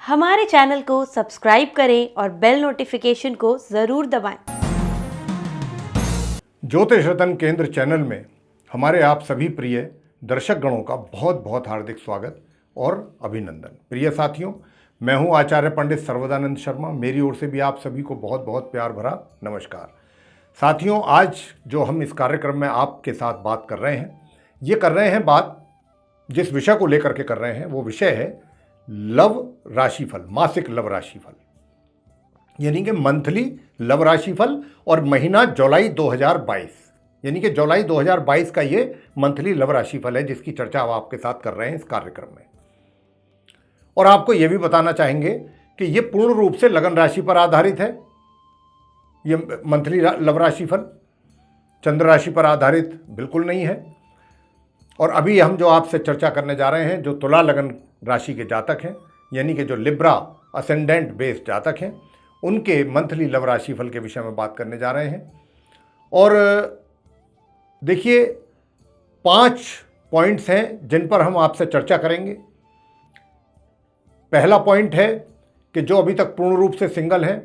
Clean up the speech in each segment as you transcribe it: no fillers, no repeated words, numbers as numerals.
हमारे चैनल को सब्सक्राइब करें और बेल नोटिफिकेशन को ज़रूर दबाएं। ज्योतिष रतन केंद्र चैनल में हमारे आप सभी प्रिय दर्शक गणों का बहुत बहुत हार्दिक स्वागत और अभिनंदन। प्रिय साथियों, मैं हूं आचार्य पंडित सर्वदानंद शर्मा। मेरी ओर से भी आप सभी को बहुत बहुत प्यार भरा नमस्कार। साथियों, आज जो हम इस कार्यक्रम में आपके साथ बात कर रहे हैं, ये कर रहे हैं बात जिस विषय को लेकर के कर रहे हैं वो विषय है लव राशिफल, मासिक लव राशिफल, यानी कि मंथली लव राशिफल और महीना जुलाई 2022, यानी कि जुलाई 2022 का ये मंथली लव राशिफल है जिसकी चर्चा हम आपके साथ कर रहे हैं इस कार्यक्रम में। और आपको यह भी बताना चाहेंगे कि ये पूर्ण रूप से लगन राशि पर आधारित है। ये मंथली लव राशिफल चंद्र राशि पर आधारित बिल्कुल नहीं है। और अभी हम जो आपसे चर्चा करने जा रहे हैं, जो तुला लगन राशि के जातक हैं, यानी कि जो लिब्रा असेंडेंट बेस्ड जातक हैं, उनके मंथली लव राशिफल के विषय में बात करने जा रहे हैं। और देखिए, 5 पॉइंट्स हैं जिन पर हम आपसे चर्चा करेंगे। पहला पॉइंट है कि जो अभी तक पूर्ण रूप से सिंगल हैं,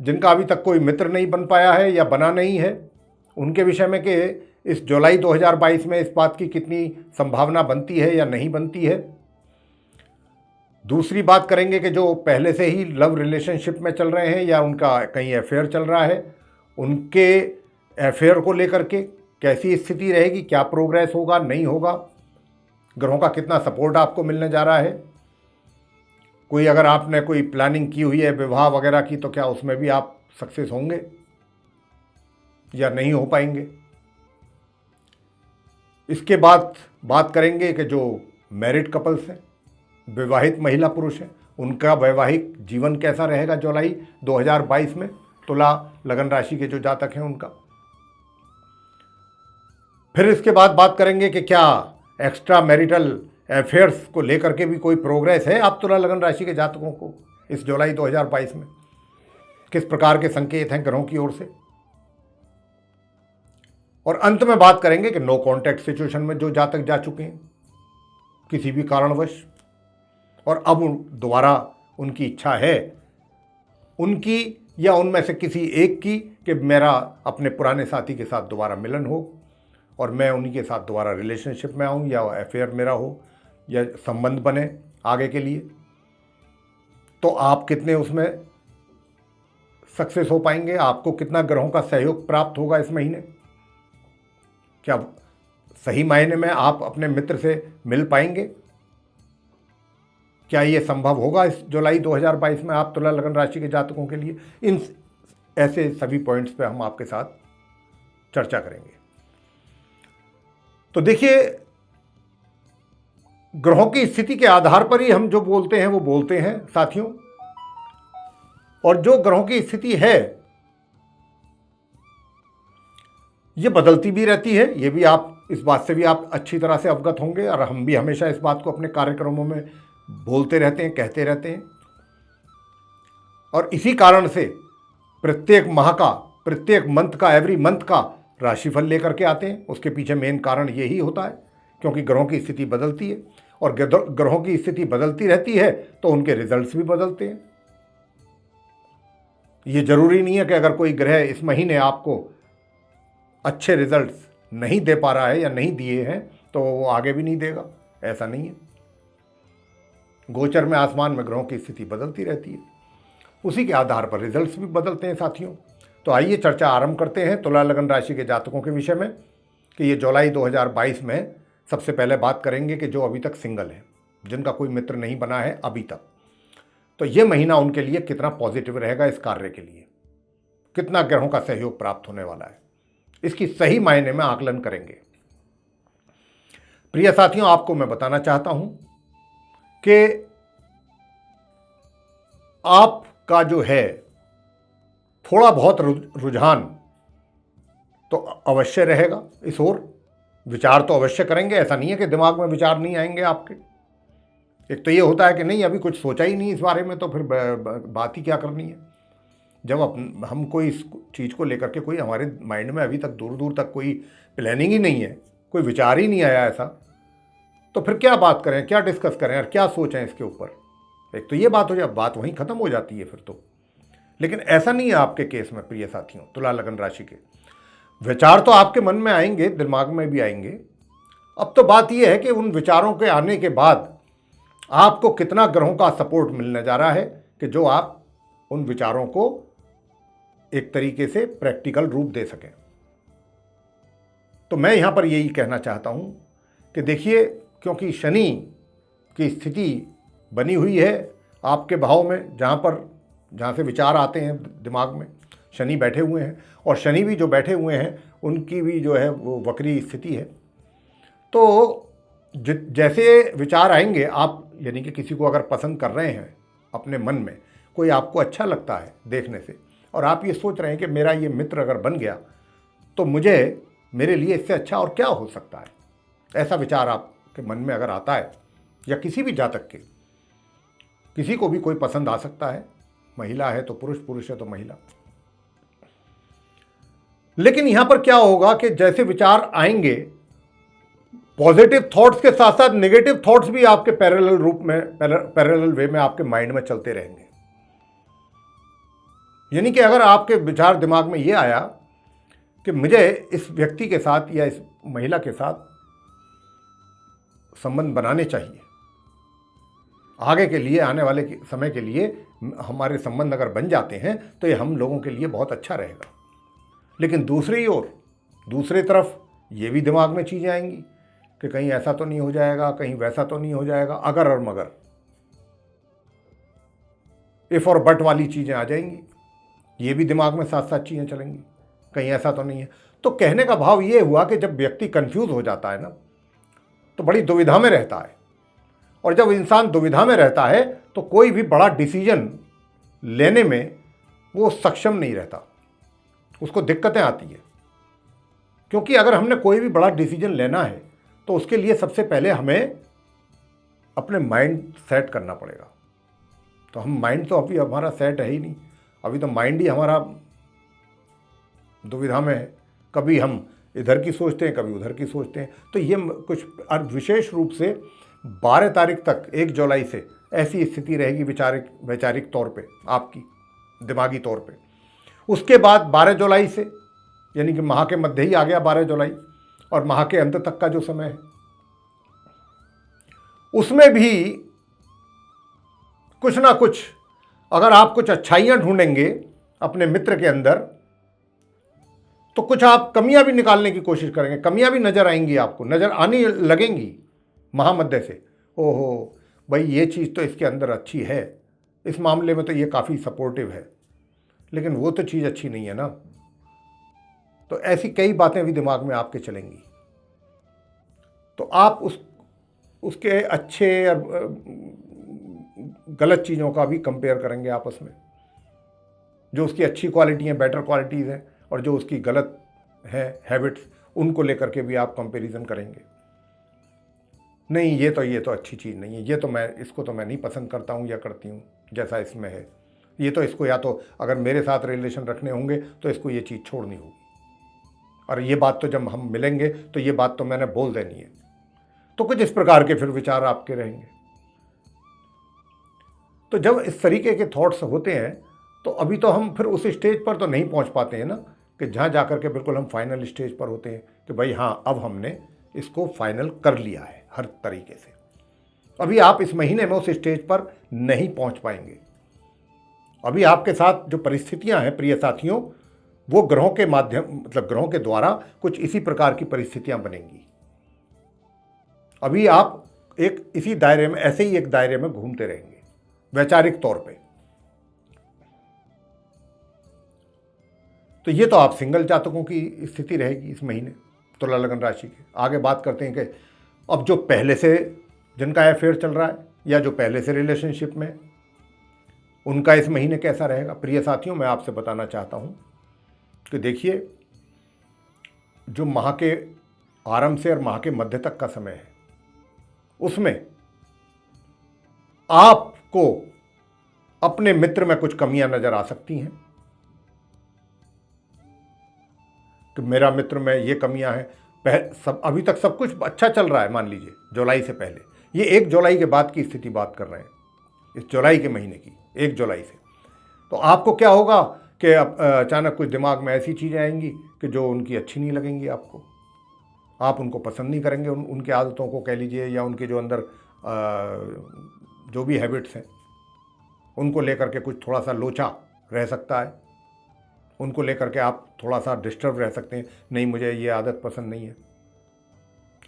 जिनका अभी तक कोई मित्र नहीं बन पाया है या बना नहीं है, उनके विषय में कि इस जुलाई 2022 में इस बात की कितनी संभावना बनती है या नहीं बनती है। दूसरी बात करेंगे कि जो पहले से ही लव रिलेशनशिप में चल रहे हैं या उनका कहीं अफेयर चल रहा है, उनके अफेयर को लेकर के कैसी स्थिति रहेगी, क्या प्रोग्रेस होगा, नहीं होगा, ग्रहों का कितना सपोर्ट आपको मिलने जा रहा है। कोई अगर आपने कोई प्लानिंग की हुई है विवाह वगैरह की, तो क्या उसमें भी आप सक्सेस होंगे या नहीं हो पाएंगे। इसके बाद बात करेंगे कि जो मैरिड कपल्स हैं, विवाहित महिला पुरुष हैं, उनका वैवाहिक जीवन कैसा रहेगा जुलाई 2022 में, तुला लगन राशि के जो जातक हैं उनका। फिर इसके बाद बात करेंगे कि क्या एक्स्ट्रा मैरिटल अफेयर्स को लेकर के भी कोई प्रोग्रेस है आप तुला लगन राशि के जातकों को इस जुलाई 2022 में, किस प्रकार के संकेत हैं ग्रहों की ओर से। और अंत में बात करेंगे कि नो कॉन्टैक्ट सिचुएशन में जो जातक जा चुके हैं किसी भी कारणवश, और अब दोबारा उनकी इच्छा है उनकी या उनमें से किसी एक की कि मेरा अपने पुराने साथी के साथ दोबारा मिलन हो और मैं उन्हीं के साथ दोबारा रिलेशनशिप में आऊँ या अफेयर मेरा हो या संबंध बने आगे के लिए, तो आप कितने उसमें सक्सेस हो पाएंगे, आपको कितना ग्रहों का सहयोग प्राप्त होगा इस महीने। क्या सही मायने में आप अपने मित्र से मिल पाएंगे, क्या ये संभव होगा इस जुलाई 2022 में आप तुला लगन राशि के जातकों के लिए। इन ऐसे सभी पॉइंट्स पे हम आपके साथ चर्चा करेंगे। तो देखिए, ग्रहों की स्थिति के आधार पर ही हम जो बोलते हैं वो बोलते हैं साथियों। और जो ग्रहों की स्थिति है ये बदलती भी रहती है, ये भी आप इस बात से भी आप अच्छी तरह से अवगत होंगे। और हम भी हमेशा इस बात को अपने कार्यक्रमों में बोलते रहते हैं, कहते रहते हैं। और इसी कारण से प्रत्येक माह का, प्रत्येक मंथ का, एवरी मंथ का राशिफल लेकर के आते हैं। उसके पीछे मेन कारण यही होता है क्योंकि ग्रहों की स्थिति बदलती है और ग्रहों की स्थिति बदलती रहती है तो उनके रिजल्ट्स भी बदलते हैं। ये जरूरी नहीं है कि अगर कोई ग्रह इस महीने आपको अच्छे रिजल्ट्स नहीं दे पा रहा है या नहीं दिए हैं तो वो आगे भी नहीं देगा, ऐसा नहीं है। गोचर में, आसमान में ग्रहों की स्थिति बदलती रहती है, उसी के आधार पर रिजल्ट्स भी बदलते हैं साथियों। तो आइए चर्चा आरंभ करते हैं तुला लगन राशि के जातकों के विषय में कि ये जुलाई 2022 में सबसे पहले बात करेंगे कि जो अभी तक सिंगल हैं, जिनका कोई मित्र नहीं बना है अभी तक, तो ये महीना उनके लिए कितना पॉजिटिव रहेगा इस कार्य के लिए, कितना ग्रहों का सहयोग प्राप्त होने वाला है, इसकी सही मायने में आकलन करेंगे। प्रिय साथियों, आपको मैं बताना चाहता हूं कि आपका जो है थोड़ा बहुत रुझान तो अवश्य रहेगा इस ओर, विचार तो अवश्य करेंगे। ऐसा नहीं है कि दिमाग में विचार नहीं आएंगे आपके। एक तो ये होता है कि नहीं, अभी कुछ सोचा ही नहीं इस बारे में, तो फिर बात ही क्या करनी है। जब हम कोई इस चीज़ को लेकर के, कोई हमारे माइंड में अभी तक दूर दूर तक कोई प्लानिंग ही नहीं है, कोई विचार ही नहीं आया ऐसा, तो फिर क्या बात करें, क्या डिस्कस करें और क्या सोचें इसके ऊपर, एक तो ये बात हो जाए, बात वहीं ख़त्म हो जाती है फिर तो। लेकिन ऐसा नहीं है आपके केस में प्रिय साथियों, तुला लगन राशि के विचार तो आपके मन में आएंगे, दिमाग में भी आएंगे। अब तो बात यह है कि उन विचारों के आने के बाद आपको कितना ग्रहों का सपोर्ट मिलने जा रहा है कि जो आप उन विचारों को एक तरीके से प्रैक्टिकल रूप दे सकें। तो मैं यहाँ पर यही कहना चाहता हूँ कि देखिए, क्योंकि शनि की स्थिति बनी हुई है आपके भाव में, जहाँ से विचार आते हैं दिमाग में, शनि बैठे हुए हैं, और शनि भी जो बैठे हुए हैं उनकी भी जो है वो वक्री स्थिति है। तो जैसे विचार आएंगे, आप यानी कि किसी को अगर पसंद कर रहे हैं अपने मन में, कोई आपको अच्छा लगता है देखने से, और आप ये सोच रहे हैं कि मेरा ये मित्र अगर बन गया तो मेरे लिए इससे अच्छा और क्या हो सकता है, ऐसा विचार आपके मन में अगर आता है, या किसी भी जातक के, किसी को भी कोई पसंद आ सकता है, महिला है तो पुरुष, पुरुष है तो महिला। लेकिन यहां पर क्या होगा कि जैसे विचार आएंगे, पॉजिटिव थॉट्स के साथ साथ नेगेटिव थॉट्स भी आपके पैरेलल रूप में, पैरेलल वे में आपके माइंड में चलते रहेंगे। यानी कि अगर आपके विचार दिमाग में ये आया कि मुझे इस व्यक्ति के साथ या इस महिला के साथ संबंध बनाने चाहिए, आगे के लिए, आने वाले समय के लिए हमारे संबंध अगर बन जाते हैं तो ये हम लोगों के लिए बहुत अच्छा रहेगा। लेकिन दूसरी ओर, दूसरी तरफ ये भी दिमाग में चीज़ें आएंगी कि कहीं ऐसा तो नहीं हो जाएगा, कहीं वैसा तो नहीं हो जाएगा, अगर और मगर, इफ और बट वाली चीज़ें आ जाएंगी, ये भी दिमाग में साथ साथ चीज़ें चलेंगी, कहीं ऐसा तो नहीं है। तो कहने का भाव ये हुआ कि जब व्यक्ति कंफ्यूज हो जाता है ना, तो बड़ी दुविधा में रहता है, और जब इंसान दुविधा में रहता है तो कोई भी बड़ा डिसीजन लेने में वो सक्षम नहीं रहता, उसको दिक्कतें आती है। क्योंकि अगर हमने कोई भी बड़ा डिसीजन लेना है तो उसके लिए सबसे पहले हमें अपने माइंड सेट करना पड़ेगा। तो हम माइंड तो अभी हमारा सेट है ही नहीं, अभी तो माइंड ही हमारा दुविधा में है। कभी हम इधर की सोचते हैं, कभी उधर की सोचते हैं। तो ये कुछ विशेष रूप से 12 तारीख तक, 1 जुलाई से ऐसी स्थिति रहेगी वैचारिक तौर पे, आपकी दिमागी तौर पे। उसके बाद 12 जुलाई से, यानी कि माह के मध्य ही आ गया 12 जुलाई, और माह के अंत तक का जो समय है, उसमें भी कुछ ना कुछ, अगर आप कुछ अच्छाइयाँ ढूंढेंगे अपने मित्र के अंदर, तो कुछ आप कमियां भी निकालने की कोशिश करेंगे, कमियां भी नज़र आएंगी, आपको नज़र आने लगेंगी महामध्य से। ओहो भाई, ये चीज़ तो इसके अंदर अच्छी है, इस मामले में तो ये काफ़ी सपोर्टिव है, लेकिन वो तो चीज़ अच्छी नहीं है ना। तो ऐसी कई बातें भी दिमाग में आपके चलेंगी। तो आप उसके अच्छे और गलत चीज़ों का भी कंपेयर करेंगे आपस में, जो उसकी अच्छी क्वालिटी हैं, बेटर क्वालिटीज़ हैं, और जो उसकी गलत है हैबिट्स, उनको लेकर के भी आप कंपैरिजन करेंगे। नहीं, ये तो अच्छी चीज़ नहीं है, इसको तो मैं नहीं पसंद करता हूँ या करती हूँ जैसा इसमें है। ये तो इसको, या तो अगर मेरे साथ रिलेशन रखने होंगे तो इसको ये चीज़ छोड़नी होगी, और ये बात तो जब हम मिलेंगे तो ये बात तो मैंने बोल देनी है। तो कुछ इस प्रकार के फिर विचार आपके रहेंगे। तो जब इस तरीके के थॉट्स होते हैं तो अभी तो हम फिर उस स्टेज पर तो नहीं पहुंच पाते हैं ना, कि जहाँ जाकर के बिल्कुल हम फाइनल स्टेज पर होते हैं कि भाई हाँ, अब हमने इसको फाइनल कर लिया है हर तरीके से। अभी आप इस महीने में उस स्टेज पर नहीं पहुंच पाएंगे। अभी आपके साथ जो परिस्थितियां हैं प्रिय साथियों, वो ग्रहों के माध्यम, मतलब ग्रहों के द्वारा कुछ इसी प्रकार की परिस्थितियां बनेंगी। अभी आप एक इसी दायरे में, ऐसे ही एक दायरे में घूमते रहेंगे वैचारिक तौर पे। तो ये तो आप सिंगल जातकों की स्थिति रहेगी इस महीने, तुला लगन राशि के। आगे बात करते हैं कि अब जो पहले से जिनका अफेयर चल रहा है या जो पहले से रिलेशनशिप में, उनका इस महीने कैसा रहेगा। प्रिय साथियों, मैं आपसे बताना चाहता हूं कि देखिए, जो माह के आरंभ से और माह के मध्य तक का समय है, उसमें आपको अपने मित्र में कुछ कमियां नजर आ सकती हैं कि मेरा मित्र में ये कमियां हैं। अभी तक सब कुछ अच्छा चल रहा है, मान लीजिए जुलाई से पहले, ये 1 जुलाई के बाद की स्थिति बात कर रहे हैं। इस जुलाई के महीने की, 1 जुलाई से। तो आपको क्या होगा कि अचानक कुछ दिमाग में ऐसी चीज़ें आएंगी कि जो उनकी अच्छी नहीं लगेंगी आपको, आप उनको पसंद नहीं करेंगे, उनके आदतों को कह लीजिए, या उनके जो अंदर जो भी हैबिट्स हैं उनको लेकर के कुछ थोड़ा सा लोचा रह सकता है, उनको लेकर के आप थोड़ा सा डिस्टर्ब रह सकते हैं, नहीं मुझे ये आदत पसंद नहीं है,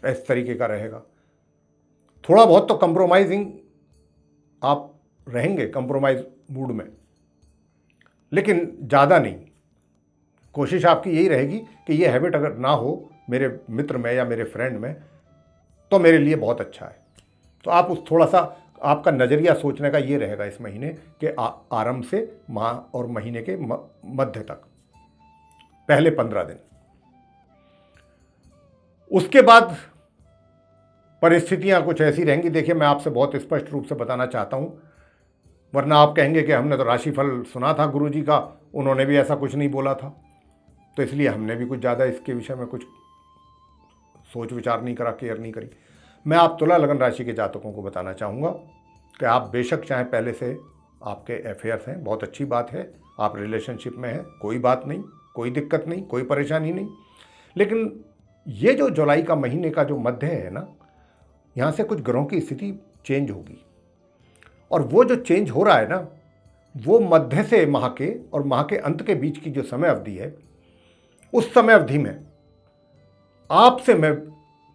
इस तरीके का रहेगा। थोड़ा बहुत तो कंप्रोमाइजिंग आप रहेंगे, कंप्रोमाइज मूड में, लेकिन ज़्यादा नहीं। कोशिश आपकी यही रहेगी कि ये हैबिट अगर ना हो मेरे मित्र में या मेरे फ्रेंड में तो मेरे लिए बहुत अच्छा है। तो आप उस थोड़ा सा आपका नज़रिया सोचने का ये रहेगा इस महीने के आरंभ से माह और महीने के मध्य तक, पहले 15 दिन। उसके बाद परिस्थितियां कुछ ऐसी रहेंगी। देखिए, मैं आपसे बहुत स्पष्ट रूप से बताना चाहता हूं, वरना आप कहेंगे कि हमने तो राशिफल सुना था गुरुजी का, उन्होंने भी ऐसा कुछ नहीं बोला था, तो इसलिए हमने भी कुछ ज़्यादा इसके विषय में कुछ सोच विचार नहीं करा, केयर नहीं करी। मैं आप तुला लगन राशि के जातकों को बताना चाहूँगा कि आप बेशक चाहे पहले से आपके अफेयर्स हैं, बहुत अच्छी बात है, आप रिलेशनशिप में हैं, कोई बात नहीं, कोई दिक्कत नहीं, कोई परेशानी नहीं, लेकिन ये जो जुलाई का महीने का जो मध्य है ना, यहाँ से कुछ ग्रहों की स्थिति चेंज होगी, और वो जो चेंज हो रहा है ना, वो मध्य से माह के और माह के अंत के बीच की जो समय अवधि है, उस समय अवधि में आपसे मैं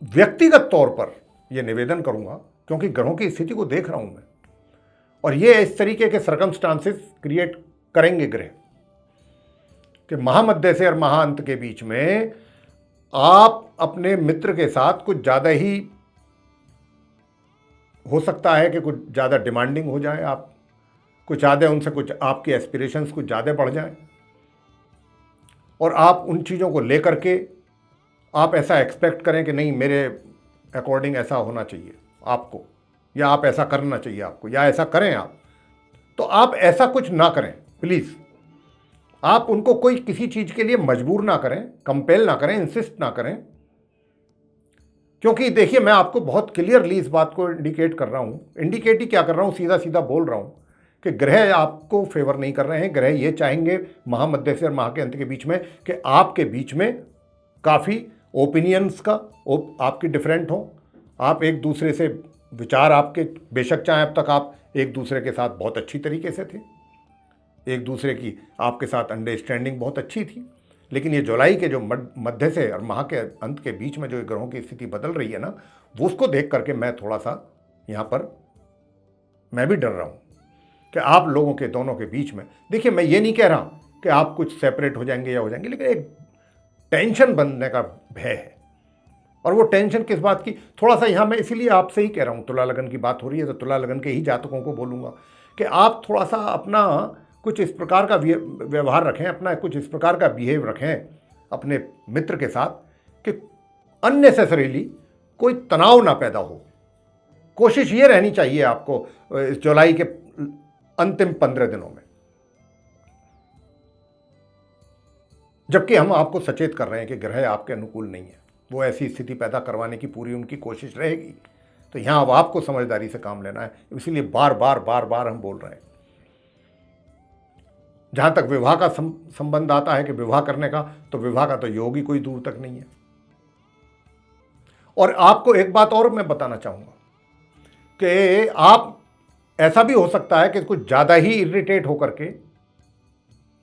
व्यक्तिगत तौर पर यह निवेदन करूंगा, क्योंकि ग्रहों की स्थिति को देख रहा हूं मैं, और ये इस तरीके के सर्कमस्टांसेस क्रिएट करेंगे ग्रह कि महामध्य से और महाअंत के बीच में आप अपने मित्र के साथ कुछ ज़्यादा ही, हो सकता है कि कुछ ज़्यादा डिमांडिंग हो जाए, आप कुछ ज़्यादा उनसे, कुछ आपके एस्पिरेशंस कुछ ज़्यादा बढ़ जाएं, और आप उन चीज़ों को लेकर के आप ऐसा एक्सपेक्ट करें कि नहीं मेरे अकॉर्डिंग ऐसा होना चाहिए आपको, या आप ऐसा करना चाहिए आपको, या ऐसा करें आप। तो आप ऐसा कुछ ना करें प्लीज़। आप उनको कोई किसी चीज़ के लिए मजबूर ना करें, कंपेल ना करें, इंसिस्ट ना करें, क्योंकि देखिए, मैं आपको बहुत क्लियरली इस बात को इंडिकेट कर रहा हूँ, इंडिकेट ही क्या कर रहा हूँ, सीधा सीधा बोल रहा हूँ कि ग्रह आपको फेवर नहीं कर रहे हैं। ग्रह ये चाहेंगे महामध्य से और माह के अंत के बीच में कि आपके बीच में काफ़ी ओपिनियंस का आपकी डिफरेंट हो, आप एक दूसरे से विचार आपके, बेशक चाहे अब तक आप एक दूसरे के साथ बहुत अच्छी तरीके से थे, एक दूसरे की आपके साथ अंडरस्टैंडिंग बहुत अच्छी थी, लेकिन ये जुलाई के जो मध्य से और माह के अंत के बीच में जो ग्रहों की स्थिति बदल रही है ना, वो उसको देख करके मैं थोड़ा सा यहाँ पर मैं भी डर रहा हूँ कि आप लोगों के दोनों के बीच में, देखिए मैं ये नहीं कह रहा कि आप कुछ सेपरेट हो जाएंगे या हो जाएंगे, लेकिन एक टेंशन बनने का भय है। और वो टेंशन किस बात की, थोड़ा सा यहाँ मैं इसीलिए आपसे ही कह रहा हूँ, तुला लगन की बात हो रही है तो तुला लगन के ही जातकों को बोलूँगा कि आप थोड़ा सा अपना कुछ इस प्रकार का व्यवहार रखें, अपना कुछ इस प्रकार का बिहेव रखें अपने मित्र के साथ कि अननेसेसरीली कोई तनाव ना पैदा हो। कोशिश ये रहनी चाहिए आपको इस जुलाई के अंतिम 15 दिनों में, जबकि हम आपको सचेत कर रहे हैं कि ग्रह आपके अनुकूल नहीं है, वो ऐसी स्थिति पैदा करवाने की पूरी उनकी कोशिश रहेगी। तो यहाँ अब आपको समझदारी से काम लेना है, इसीलिए बार बार हम बोल रहे हैं। जहाँ तक विवाह का संबंध आता है कि विवाह करने का, तो विवाह का तो योग ही कोई दूर तक नहीं है। और आपको एक बात और मैं बताना चाहूँगा कि आप, ऐसा भी हो सकता है कि कुछ ज़्यादा ही इरिटेट होकर के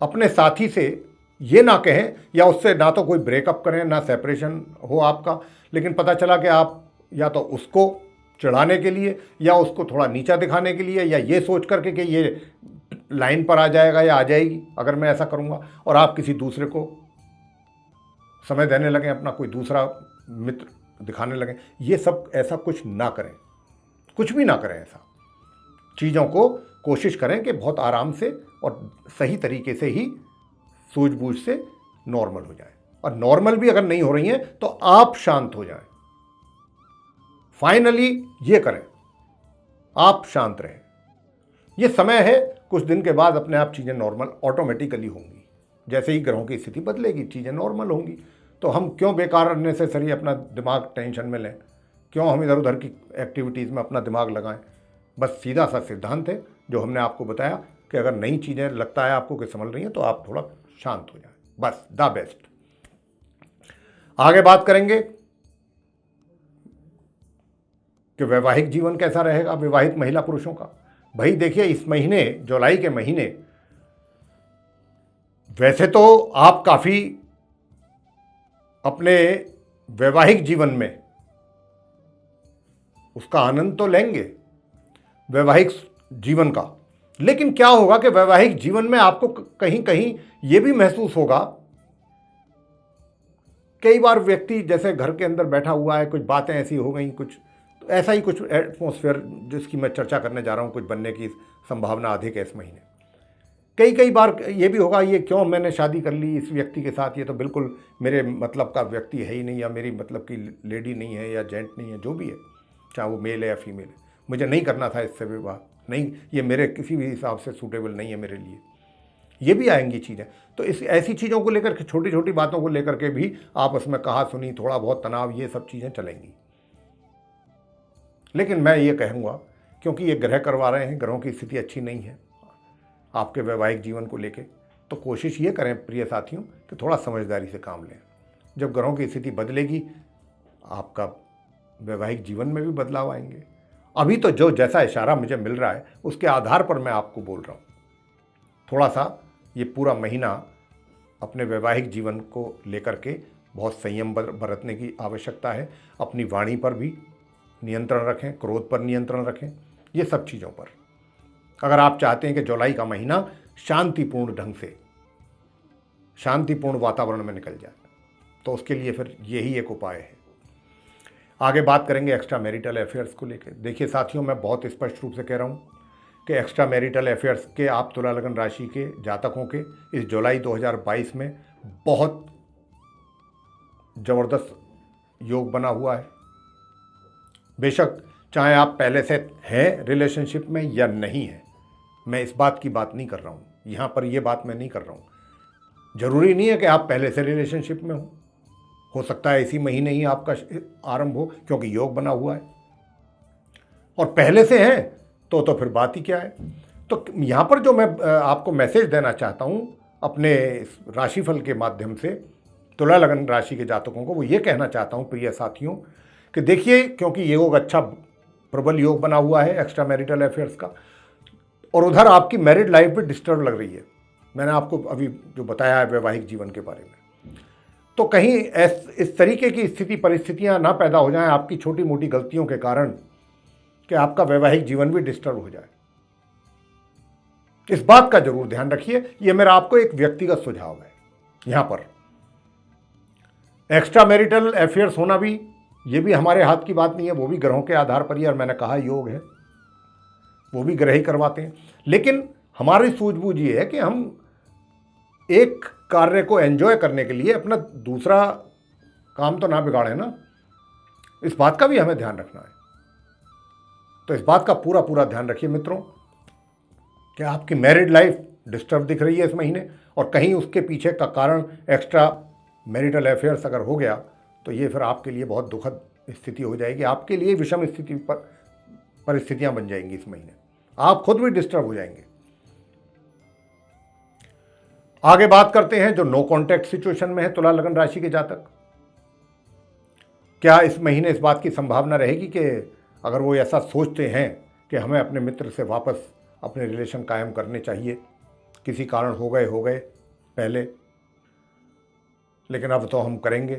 अपने साथी से ये ना कहें, या उससे ना तो कोई ब्रेकअप करें, ना सेपरेशन हो आपका, लेकिन पता चला कि आप या तो उसको चिढ़ाने के लिए, या उसको थोड़ा नीचा दिखाने के लिए, या ये सोच करके कि ये लाइन पर आ जाएगा या आ जाएगी अगर मैं ऐसा करूँगा, और आप किसी दूसरे को समय देने लगें, अपना कोई दूसरा मित्र दिखाने लगें। ये सब ऐसा कुछ ना करें, कुछ भी ना करें ऐसा। चीज़ों को कोशिश करें कि बहुत आराम से और सही तरीके से ही सूझबूझ से नॉर्मल हो जाए, और नॉर्मल भी अगर नहीं हो रही हैं तो आप शांत हो जाएं। फाइनली ये करें, आप शांत रहें। ये समय है, कुछ दिन के बाद अपने आप चीज़ें नॉर्मल ऑटोमेटिकली होंगी। जैसे ही ग्रहों की स्थिति बदलेगी चीज़ें नॉर्मल होंगी। तो हम क्यों बेकार अननेसेसरी अपना दिमाग टेंशन में लें, क्यों हम इधर उधर की एक्टिविटीज़ में अपना दिमाग लगाएं। बस सीधा सा सिद्धांत है जो हमने आपको बताया कि अगर नई चीज़ें लगता है आपको कि संभल रही हैं तो आप थोड़ा शांत हो जाएं, बस द बेस्ट। आगे बात करेंगे कि वैवाहिक जीवन कैसा रहेगा विवाहित महिला पुरुषों का। भाई देखिए, इस महीने जुलाई के महीने वैसे तो आप काफ़ी अपने वैवाहिक जीवन में उसका आनंद तो लेंगे वैवाहिक जीवन का, लेकिन क्या होगा कि वैवाहिक जीवन में आपको कहीं कहीं यह भी महसूस होगा, कई बार व्यक्ति जैसे घर के अंदर बैठा हुआ है, कुछ बातें ऐसी हो गई, कुछ तो ऐसा ही कुछ एटमॉस्फेयर जिसकी मैं चर्चा करने जा रहा हूं, कुछ बनने की संभावना अधिक है इस महीने। कई बार ये भी होगा, ये क्यों मैंने शादी कर ली इस व्यक्ति के साथ, ये तो बिल्कुल मेरे मतलब का व्यक्ति है ही नहीं, या मेरी मतलब की लेडी नहीं है या जेंट नहीं है, जो भी है, चाहे वो मेल है या फीमेल है, मुझे नहीं करना था इससे विवाह, नहीं, ये मेरे किसी भी हिसाब से सूटेबल नहीं है मेरे लिए। ये भी आएंगी चीज़ें। तो इस ऐसी चीज़ों को लेकर के, छोटी छोटी बातों को लेकर के भी आपस में कहा सुनी, थोड़ा बहुत तनाव, ये सब चीज़ें चलेंगी। लेकिन मैं ये कहूँगा, क्योंकि ये ग्रह करवा रहे हैं, ग्रहों की स्थिति अच्छी नहीं है आपके वैवाहिक जीवन को लेके, तो कोशिश ये करें प्रिय साथियों कि थोड़ा समझदारी से काम लें। जब ग्रहों की स्थिति बदलेगी, आपका वैवाहिक जीवन में भी बदलाव आएंगे। अभी तो जो जैसा इशारा मुझे मिल रहा है उसके आधार पर मैं आपको बोल रहा हूँ, थोड़ा सा ये पूरा महीना अपने वैवाहिक जीवन को लेकर के बहुत संयम बरतने की आवश्यकता है। अपनी वाणी पर भी नियंत्रण रखें, क्रोध पर नियंत्रण रखें, ये सब चीज़ों पर। अगर आप चाहते हैं कि जुलाई का महीना शांतिपूर्ण ढंग से, शांतिपूर्ण वातावरण में निकल जाए, तो उसके लिए फिर यही एक उपाय है। आगे बात करेंगे एक्स्ट्रा मैरिटल अफेयर्स को लेकर। देखिए साथियों, मैं बहुत स्पष्ट रूप से कह रहा हूँ कि एक्स्ट्रा मैरिटल अफेयर्स के आप तुला लगन राशि के जातकों के इस जुलाई 2022 में बहुत ज़बरदस्त योग बना हुआ है। बेशक चाहे आप पहले से हैं रिलेशनशिप में या नहीं हैं, मैं इस बात की बात नहीं कर रहा हूँ, यहाँ पर ये बात मैं नहीं कर रहा हूँ। ज़रूरी नहीं है कि आप पहले से रिलेशनशिप में हो सकता है इसी महीने ही आपका आरंभ हो, क्योंकि योग बना हुआ है। और पहले से हैं तो फिर बात ही क्या है। तो यहाँ पर जो मैं आपको मैसेज देना चाहता हूँ अपने राशिफल के माध्यम से तुला लगन राशि के जातकों को, वो ये कहना चाहता हूँ प्रिय साथियों कि देखिए, क्योंकि ये योग अच्छा प्रबल योग बना हुआ है एक्स्ट्रा मैरिटल अफेयर्स का, और उधर आपकी मैरिड लाइफ भी डिस्टर्ब लग रही है। मैंने आपको अभी जो बताया है वैवाहिक जीवन के बारे में, तो कहीं इस तरीके की स्थिति परिस्थितियां ना पैदा हो जाएं आपकी छोटी मोटी गलतियों के कारण कि आपका वैवाहिक जीवन भी डिस्टर्ब हो जाए। इस बात का जरूर ध्यान रखिए। यह मेरा आपको एक व्यक्तिगत सुझाव है। यहां पर एक्स्ट्रा मैरिटल अफेयर्स होना भी, ये भी हमारे हाथ की बात नहीं है, वो भी ग्रहों के आधार पर ही, और मैंने कहा योग है, वो भी ग्रह ही करवाते हैं। लेकिन हमारी सूझबूझ ये है कि हम एक कार्य को एंजॉय करने के लिए अपना दूसरा काम तो ना बिगाड़े ना, इस बात का भी हमें ध्यान रखना है। तो इस बात का पूरा ध्यान रखिए मित्रों कि आपकी मैरिड लाइफ डिस्टर्ब दिख रही है इस महीने, और कहीं उसके पीछे का कारण एक्स्ट्रा मैरिटल अफेयर्स अगर हो गया तो ये फिर आपके लिए बहुत दुखद स्थिति हो जाएगी, आपके लिए विषम स्थिति पर परिस्थितियां बन जाएंगी इस महीने, आप खुद भी डिस्टर्ब हो जाएंगे। आगे बात करते हैं जो नो कॉन्टैक्ट सिचुएशन में है तुला लगन राशि के जातक। क्या इस महीने इस बात की संभावना रहेगी कि अगर वो ऐसा सोचते हैं कि हमें अपने मित्र से वापस अपने रिलेशन कायम करने चाहिए, किसी कारण हो गए पहले, लेकिन अब तो हम करेंगे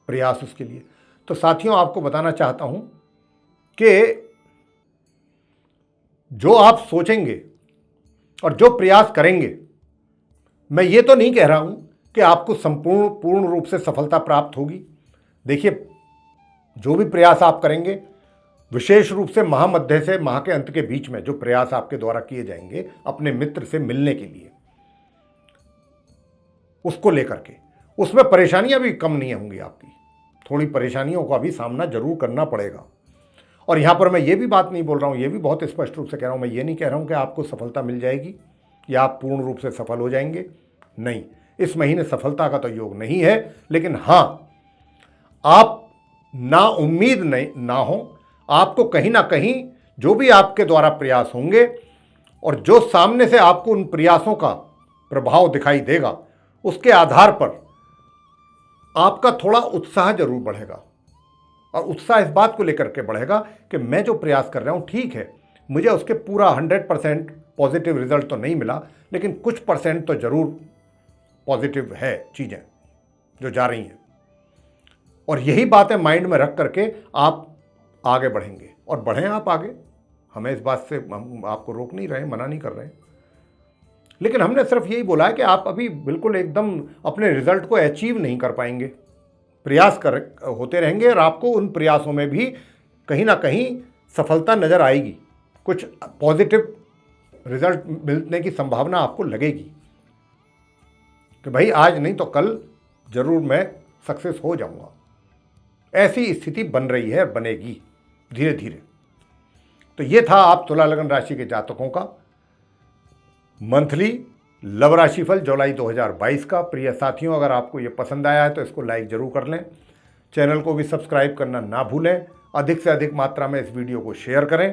प्रयास उसके लिए। तो साथियों, आपको बताना चाहता हूं कि जो आप सोचेंगे और जो प्रयास करेंगे, मैं ये तो नहीं कह रहा हूं कि आपको पूर्ण रूप से सफलता प्राप्त होगी। देखिए, जो भी प्रयास आप करेंगे, विशेष रूप से माह मध्य से माह के अंत के बीच में जो प्रयास आपके द्वारा किए जाएंगे अपने मित्र से मिलने के लिए, उसको लेकर के, उसमें परेशानियां भी कम नहीं होंगी आपकी, थोड़ी परेशानियों का भी सामना जरूर करना पड़ेगा। और यहां पर मैं ये भी बात नहीं बोल रहा हूं, ये भी बहुत स्पष्ट रूप से कह रहा हूं, मैं ये नहीं कह रहा हूं कि आपको सफलता मिल जाएगी या आप पूर्ण रूप से सफल हो जाएंगे। नहीं, इस महीने सफलता का तो योग नहीं है, लेकिन हां, आप ना उम्मीद नहीं ना हो, आपको कहीं ना कहीं जो भी आपके द्वारा प्रयास होंगे और जो सामने से आपको उन प्रयासों का प्रभाव दिखाई देगा, उसके आधार पर आपका थोड़ा उत्साह जरूर बढ़ेगा। और उत्साह इस बात को लेकर के बढ़ेगा कि मैं जो प्रयास कर रहा हूँ ठीक है, मुझे उसके पूरा 100% पॉजिटिव रिजल्ट तो नहीं मिला, लेकिन कुछ परसेंट तो ज़रूर पॉजिटिव है चीज़ें जो जा रही हैं। और यही बातें माइंड में रख करके आप आगे बढ़ेंगे, और बढ़ें आप आगे। हमें इस बात से हम आपको रोक नहीं रहे, मना नहीं कर रहे हैं, लेकिन हमने सिर्फ यही बोला है कि आप अभी बिल्कुल एकदम अपने रिजल्ट को अचीव नहीं कर पाएंगे। प्रयास होते रहेंगे और आपको उन प्रयासों में भी कहीं ना कहीं सफलता नज़र आएगी, कुछ पॉजिटिव रिजल्ट मिलने की संभावना आपको लगेगी कि भाई आज नहीं तो कल ज़रूर मैं सक्सेस हो जाऊंगा। ऐसी स्थिति बन रही है और बनेगी धीरे धीरे। तो ये था आप तुला लगन राशि के जातकों का मंथली लव राशिफल जुलाई 2022 का। प्रिय साथियों, अगर आपको ये पसंद आया है तो इसको लाइक ज़रूर कर लें, चैनल को भी सब्सक्राइब करना ना भूलें, अधिक से अधिक मात्रा में इस वीडियो को शेयर करें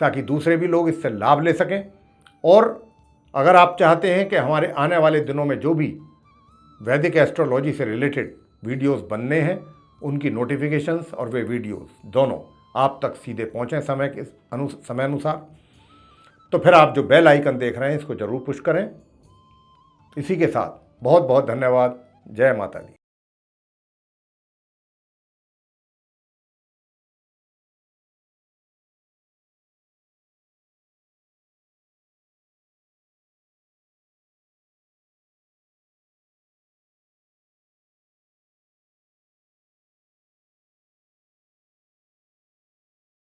ताकि दूसरे भी लोग इससे लाभ ले सकें। और अगर आप चाहते हैं कि हमारे आने वाले दिनों में जो भी वैदिक एस्ट्रोलॉजी से रिलेटेड वीडियोस बनने हैं, उनकी नोटिफिकेशंस और वे वीडियोस दोनों आप तक सीधे पहुँचें समय अनुसार, तो फिर आप जो बेल आइकन देख रहे हैं इसको ज़रूर पुश करें। इसी के साथ बहुत बहुत धन्यवाद। जय माता दी।